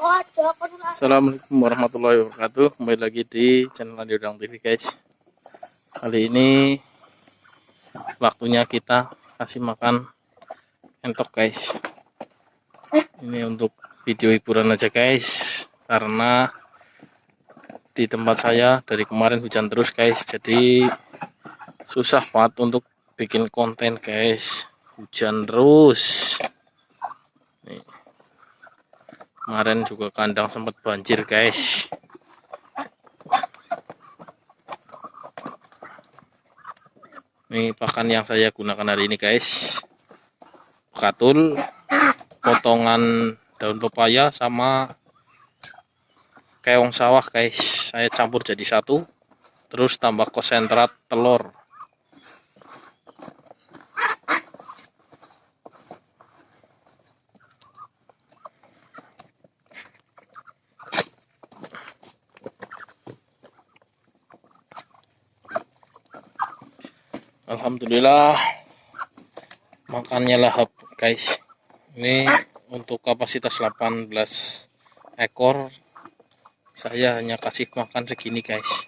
Assalamualaikum warahmatullahi wabarakatuh. Kembali lagi di channel Andi Udang TV guys. Kali ini waktunya kita kasih makan entok guys. Ini untuk video hiburan aja guys, karena di tempat saya dari kemarin hujan terus guys, jadi susah banget untuk bikin konten guys, hujan terus. Nih. Kemarin juga kandang sempat banjir guys. Ini pakan yang saya gunakan hari ini guys, katul, potongan daun pepaya sama keong sawah guys. Saya campur jadi satu, terus tambah konsentrat telur. Alhamdulillah makannya lahap guys. Ini untuk kapasitas 18 ekor, saya hanya kasih makan segini guys.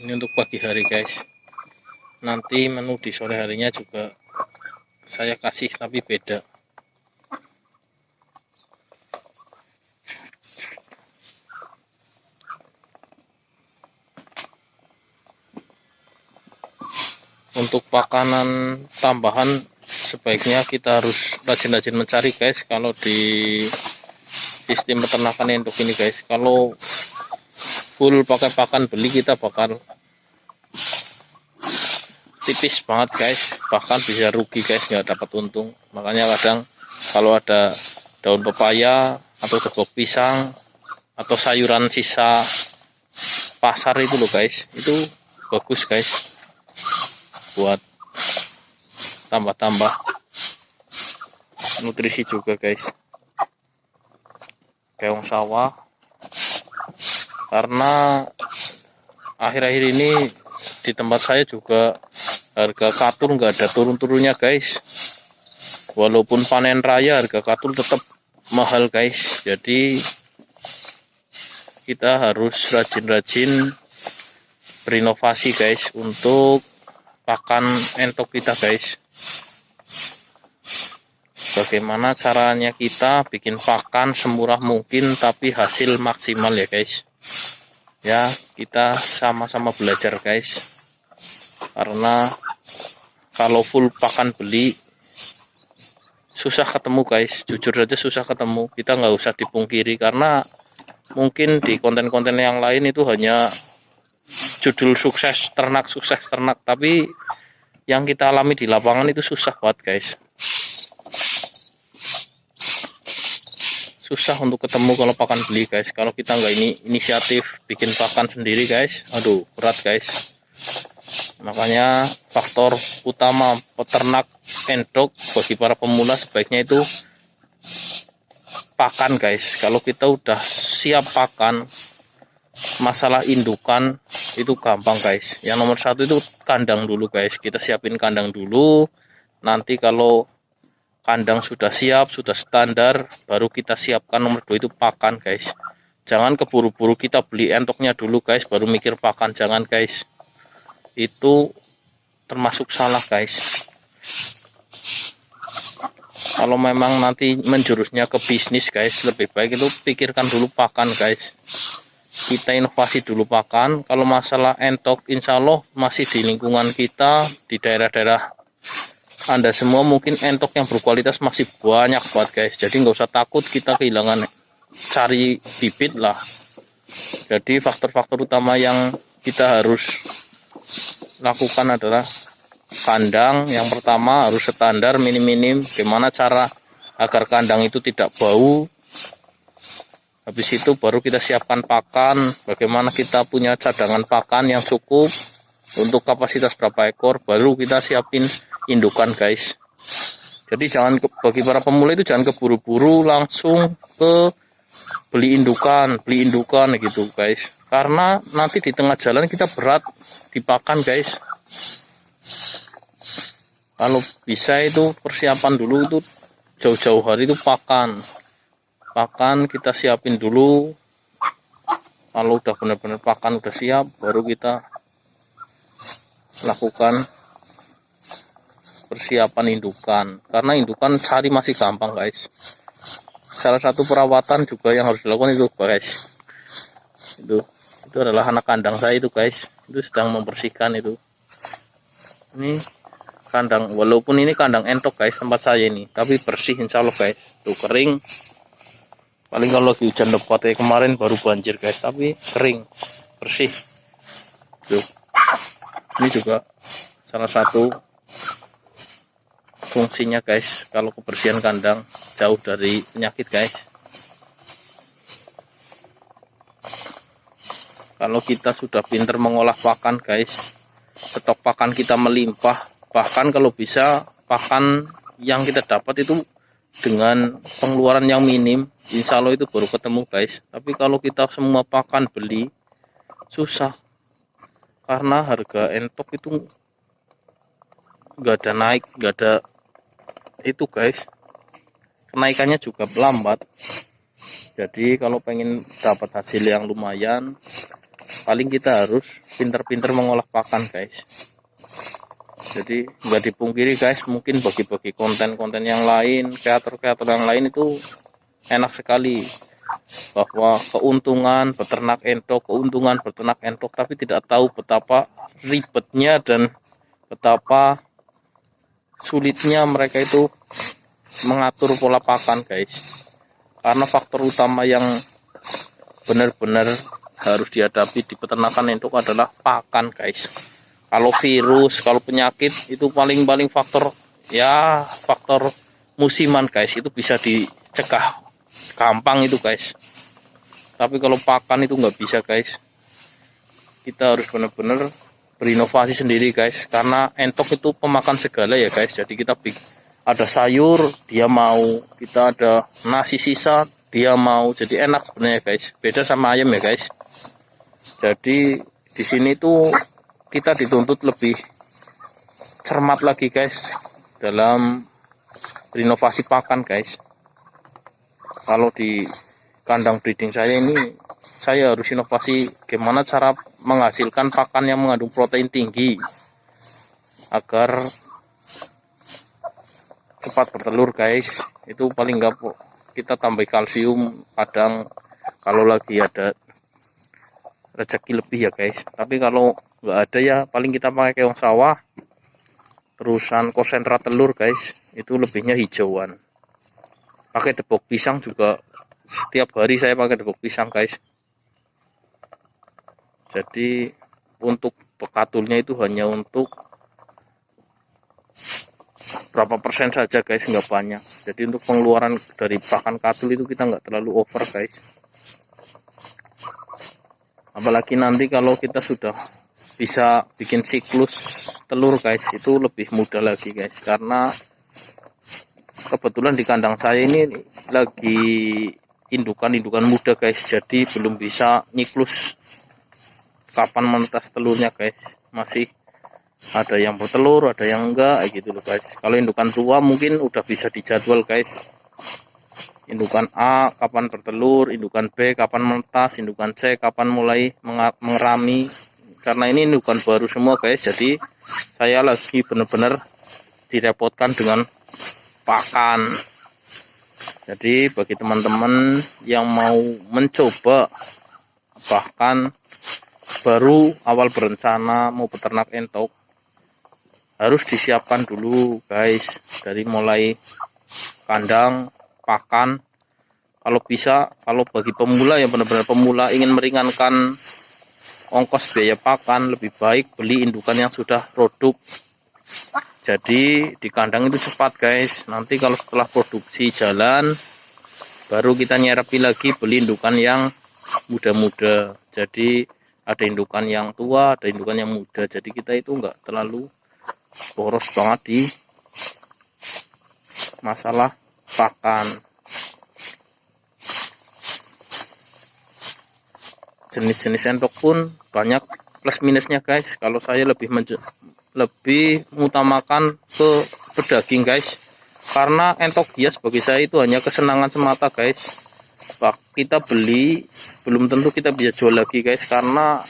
Ini untuk pagi hari guys. Nanti menu di sore harinya juga saya kasih tapi beda. Untuk pakanan tambahan sebaiknya kita harus rajin-rajin mencari guys. Kalau di sistem peternakan untuk ini guys, kalau full pakai pakan beli kita bakal tipis banget guys, bahkan bisa rugi guys, nggak dapat untung. Makanya kadang kalau ada daun pepaya atau tegok pisang atau sayuran sisa pasar itu loh guys, itu bagus guys buat tambah-tambah nutrisi juga guys. Keong sawah, karena akhir-akhir ini di tempat saya juga harga katul nggak ada turun-turunnya guys. Walaupun panen raya harga katul tetap mahal guys. Jadi kita harus rajin-rajin berinovasi guys untuk pakan entok kita guys. Bagaimana caranya kita bikin pakan semurah mungkin tapi hasil maksimal ya guys. Ya, kita sama-sama belajar guys. Karena kalau full pakan beli susah ketemu guys, jujur aja susah ketemu. Kita nggak usah dipungkiri, karena mungkin di konten-konten yang lain itu hanya judul sukses ternak, tapi yang kita alami di lapangan itu susah banget guys. Susah untuk ketemu kalau pakan beli guys. Kalau kita nggak inisiatif bikin pakan sendiri guys, aduh berat guys. Makanya faktor utama peternak endok bagi para pemula sebaiknya itu pakan guys. Kalau kita udah siap pakan, masalah indukan itu gampang guys. Yang nomor satu itu kandang dulu guys. Kita siapin kandang dulu. Nanti kalau kandang sudah siap, sudah standar, baru kita siapkan nomor 2 itu pakan guys. Jangan keburu-buru kita beli entoknya dulu guys, baru mikir pakan. Jangan guys, itu termasuk salah guys. Kalau memang nanti menjurusnya ke bisnis guys, lebih baik itu pikirkan dulu pakan guys. Kita inovasi dulu pakan. Kalau masalah entok, insya Allah masih di lingkungan kita, di daerah-daerah Anda semua mungkin entok yang berkualitas masih banyak banget guys. Jadi nggak usah takut kita kehilangan cari bibit lah. Jadi faktor-faktor utama yang kita harus lakukan adalah kandang. Yang pertama harus standar minim-minim. Gimana cara agar kandang itu tidak bau. Habis itu baru kita siapkan pakan. Bagaimana kita punya cadangan pakan yang cukup untuk kapasitas berapa ekor, baru kita siapin indukan guys. Jadi jangan bagi para pemula itu jangan keburu-buru langsung ke beli indukan gitu guys. Karena nanti di tengah jalan kita berat dipakan guys. Kalau bisa itu persiapan dulu, itu jauh-jauh hari itu pakan. pakan kita siapin dulu. Kalau udah benar-benar pakan udah siap, baru kita lakukan persiapan indukan. Karena indukan cari masih gampang guys. Salah satu perawatan juga yang harus dilakukan itu guys, itu adalah anak kandang saya itu guys, itu sedang membersihkan itu. Ini kandang, walaupun ini kandang entok guys tempat saya ini, tapi bersih insya Allah guys. Tuh kering, paling kalau lagi hujan lebat kayak kemarin baru banjir guys, tapi kering, bersih. Tuh, ini juga salah satu fungsinya guys, kalau kebersihan kandang jauh dari penyakit guys. Kalau kita sudah pintar mengolah pakan guys, stok pakan kita melimpah, bahkan kalau bisa pakan yang kita dapat itu dengan pengeluaran yang minim, insya Allah itu baru ketemu guys. Tapi kalau kita semua pakan beli, susah, karena harga entok itu nggak ada naik, nggak ada itu guys, kenaikannya juga lambat. Jadi kalau pengen dapat hasil yang lumayan, paling kita harus pintar-pintar mengolah pakan guys. Jadi nggak dipungkiri guys, mungkin bagi-bagi konten-konten yang lain, kreator-kreator yang lain itu enak sekali, bahwa keuntungan beternak entok, tapi tidak tahu betapa ribetnya dan betapa sulitnya mereka itu mengatur pola pakan guys. Karena faktor utama yang benar-benar harus dihadapi di peternakan entok adalah pakan guys. Kalau virus, kalau penyakit itu paling faktor musiman guys, itu bisa dicegah gampang itu guys. Tapi kalau pakan itu nggak bisa guys, kita harus benar-benar berinovasi sendiri guys, karena entok itu pemakan segala ya guys. Jadi kita ada sayur dia mau, kita ada nasi sisa dia mau, jadi enak sebenarnya guys. Beda sama ayam ya guys. Jadi di sini tuh kita dituntut lebih cermat lagi guys dalam berinovasi pakan guys. Kalau di kandang breeding saya ini, saya harus inovasi gimana cara menghasilkan pakan yang mengandung protein tinggi agar cepat bertelur guys. Itu paling enggak kita tambah kalsium kadang kalau lagi ada rezeki lebih ya guys. Tapi kalau nggak ada ya paling kita pakai keong sawah, terusan konsentrat telur guys, itu lebihnya hijauan. Pakai tepung pisang juga, setiap hari saya pakai tepung pisang guys. Jadi untuk bekatulnya itu hanya untuk berapa persen saja guys, nggak banyak. Jadi untuk pengeluaran dari pakan katul itu kita nggak terlalu over guys. Apalagi nanti kalau kita sudah bisa bikin siklus telur guys, itu lebih mudah lagi guys. Karena kebetulan di kandang saya ini lagi indukan muda guys, jadi belum bisa siklus kapan menetas telurnya guys. Masih ada yang bertelur, ada yang enggak gitu loh guys. Kalau indukan tua mungkin udah bisa dijadwal guys. Indukan A kapan bertelur, indukan B kapan menetas, indukan C kapan mulai mengerami. Karena ini indukan baru semua guys, jadi saya lagi benar-benar direpotkan dengan pakan. Jadi bagi teman-teman yang mau mencoba, bahkan baru awal berencana mau peternak entok, harus disiapkan dulu guys, dari mulai kandang, pakan. Kalau bisa, kalau bagi pemula yang benar-benar pemula ingin meringankan ongkos biaya pakan, lebih baik beli indukan yang sudah produk. Jadi di kandang itu cepat guys. Nanti kalau setelah produksi jalan, baru kita nyerapi lagi beli indukan yang muda-muda. Jadi ada indukan yang tua, ada indukan yang muda. Jadi kita itu enggak terlalu boros banget di masalah pakan. Jenis-jenis entok pun banyak plus minusnya guys. Kalau saya lebih mengutamakan ke pedaging guys, karena entok hias bagi saya itu hanya kesenangan semata guys. kita beli belum tentu kita bisa jual lagi guys, karena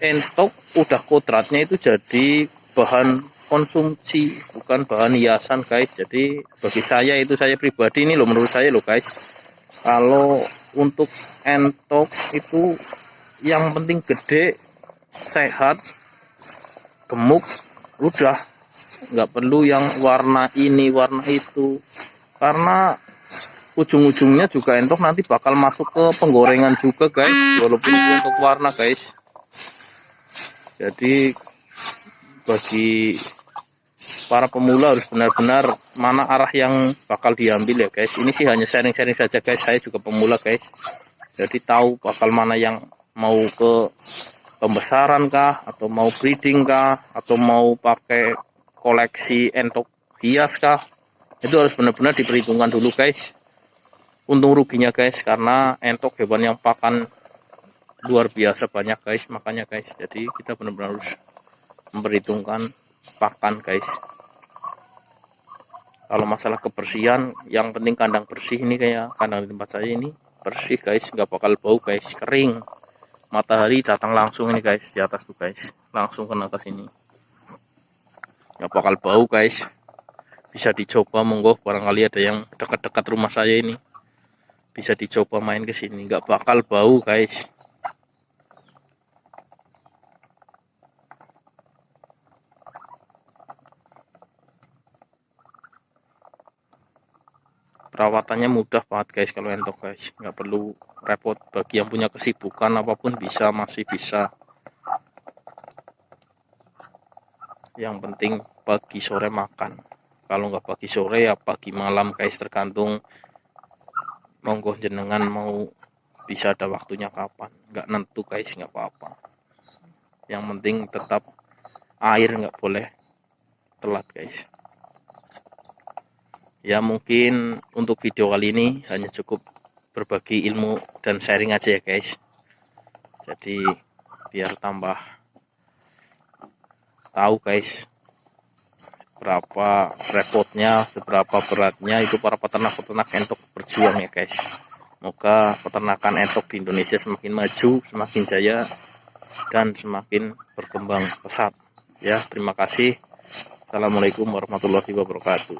entok udah kodratnya itu jadi bahan konsumsi, bukan bahan hiasan guys. Jadi bagi saya, itu saya pribadi ini loh, menurut saya loh guys, kalau untuk entok itu yang penting gede, sehat, gemuk, udah nggak perlu yang warna ini warna itu, karena ujung-ujungnya juga entok nanti bakal masuk ke penggorengan juga guys, walaupun untuk warna guys. Jadi bagi para pemula harus benar-benar mana arah yang bakal diambil ya guys. Ini sih hanya sharing-sharing saja guys, saya juga pemula guys, jadi tahu bakal mana yang mau ke pembesaran kah, atau mau breeding kah, atau mau pakai koleksi entok hias kah. Itu harus benar-benar diperhitungkan dulu guys, untung ruginya guys, karena entok hewan yang pakan luar biasa banyak guys. Makanya guys, jadi kita benar-benar harus memperhitungkan pakan guys. Kalau masalah kebersihan, yang penting kandang bersih. Ini kayak kandang di tempat saya ini bersih guys, nggak bakal bau guys, kering. Matahari datang langsung ini guys, di atas tuh guys, langsung kena ke sini, nggak bakal bau guys. Bisa dicoba, monggo barangkali ada yang dekat-dekat rumah saya ini, bisa dicoba main ke sini, nggak bakal bau guys. Perawatannya mudah banget guys kalau entok guys, nggak perlu repot. Bagi yang punya kesibukan apapun masih bisa. Yang penting pagi sore makan, kalau nggak pagi sore ya pagi malam guys, tergantung monggo jenengan mau, bisa ada waktunya kapan, nggak nentu guys, nggak apa-apa. Yang penting tetap air nggak boleh telat guys. Ya mungkin untuk video kali ini hanya cukup berbagi ilmu dan sharing aja ya guys. Jadi biar tambah tahu guys berapa repotnya, seberapa beratnya itu para peternak-peternak entok berjuang ya guys. Semoga peternakan entok di Indonesia semakin maju, semakin jaya, dan semakin berkembang pesat. Ya, terima kasih. Assalamualaikum warahmatullahi wabarakatuh.